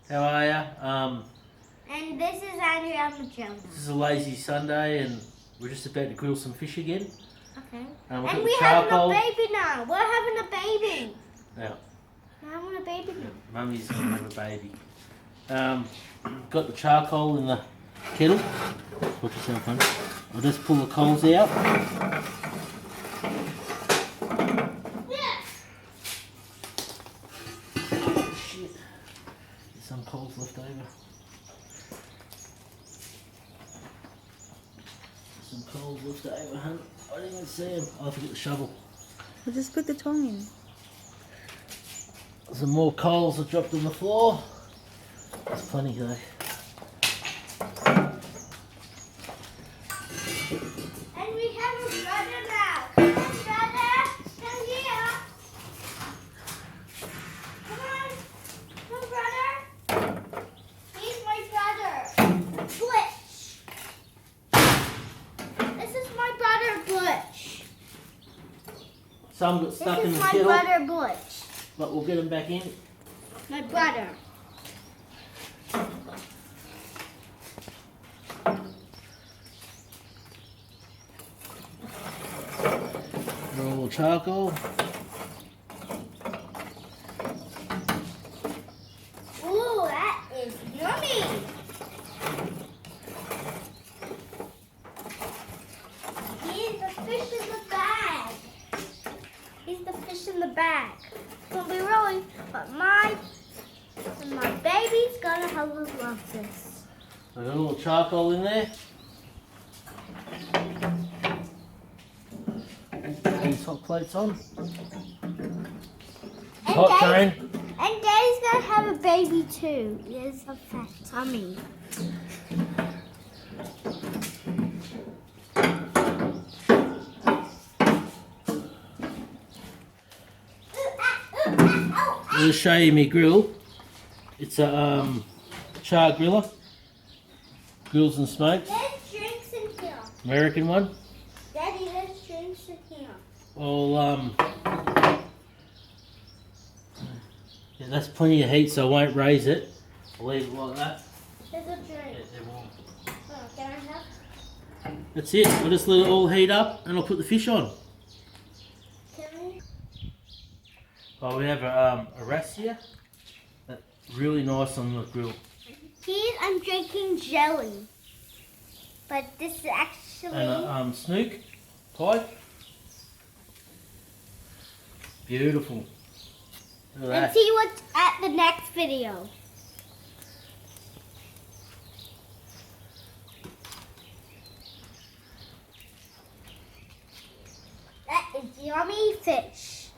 How are ya? And this is Andrea Magellan. This is a lazy Sunday and we're just about to grill some fish again. Okay. We've And got we're charcoal. having a baby now. We're having a baby. Yeah, We're having a baby now. Mummy's gonna have a baby. Got the charcoal in the kettle. Watch yourself, honey. I'll just pull the coals out. Shit. There's some coals left over. Some coals left over, hun. I didn't even see them. I'll have to get the shovel. Well, just put the tongue in. Some more coals are dropped on the floor. There's plenty though. And we have a brother now. Come on, brother. Come here. Come on. Come on, brother. He's my brother. Glitch. This is my brother, Glitch. Some got stuck This in is the my kettle, brother, Glitch. but we'll get them back in. My brother. Roll charcoal. Ooh, that is yummy. Here's the fish in the bag. Here's the fish in the bag. It's gonna be really, but my baby's gonna have a love this. I got a little charcoal in there. Put these hot plates on. Hot train. And Daddy's gonna have a baby too. He has a fat tummy. I'll show you my grill. It's a char griller. Grills and smokes. There's drinks in here. American one. Daddy, there's drinks in here. Well, yeah, that's plenty of heat, so I won't raise it. I'll leave it like that. There's a Yeah, drink. they're warm. Oh, can I have? That's it. I'll just let it all heat up and I'll put the fish on. Can we? Oh, we have a razzia. That's really nice on the grill. Here I'm drinking jelly. But this is actually... And a snook pie. Beautiful. Look at Let's that. see what's at the next video. That is yummy fish.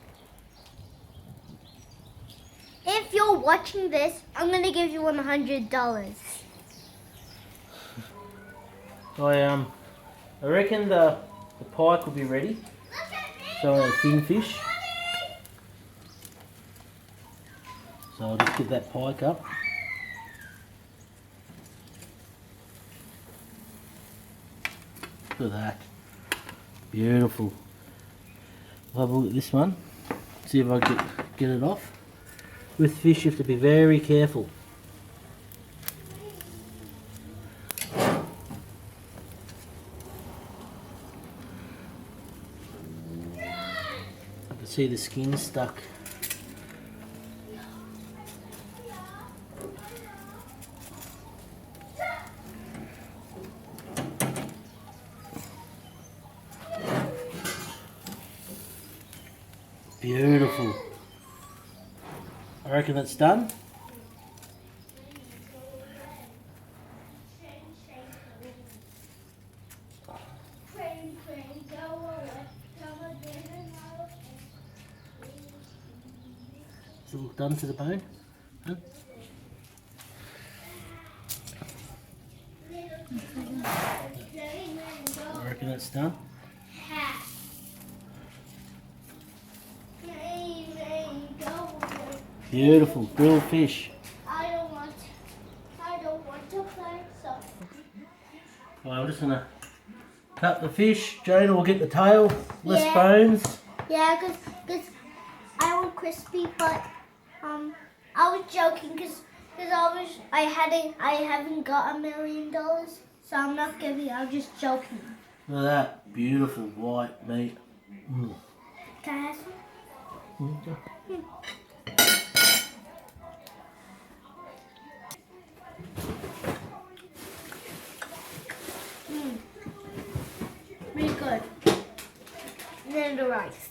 If you're watching this, I'm going to give you $100. I reckon the pike will be ready. Look at me, So a thin fish. Mommy! So I'll just get that pike up. Look at that. Beautiful. I'll have a look at this one. See if I can get it off. With fish you have to be very careful. I can see the skin stuck. Beautiful. I reckon it's done. Does it look done to the bone? Huh? I reckon it's done. Beautiful grilled fish. I don't want to play, so. Well, I'm just gonna cut the fish. Jonah will get the tail, less Yeah. bones. Yeah, because I want crispy, but I was joking because Because I haven't got $1 million, so I'm not giving. I'm just joking. Look at that beautiful white meat. Mm. Can I have some? Okay. Really good. And then the rice.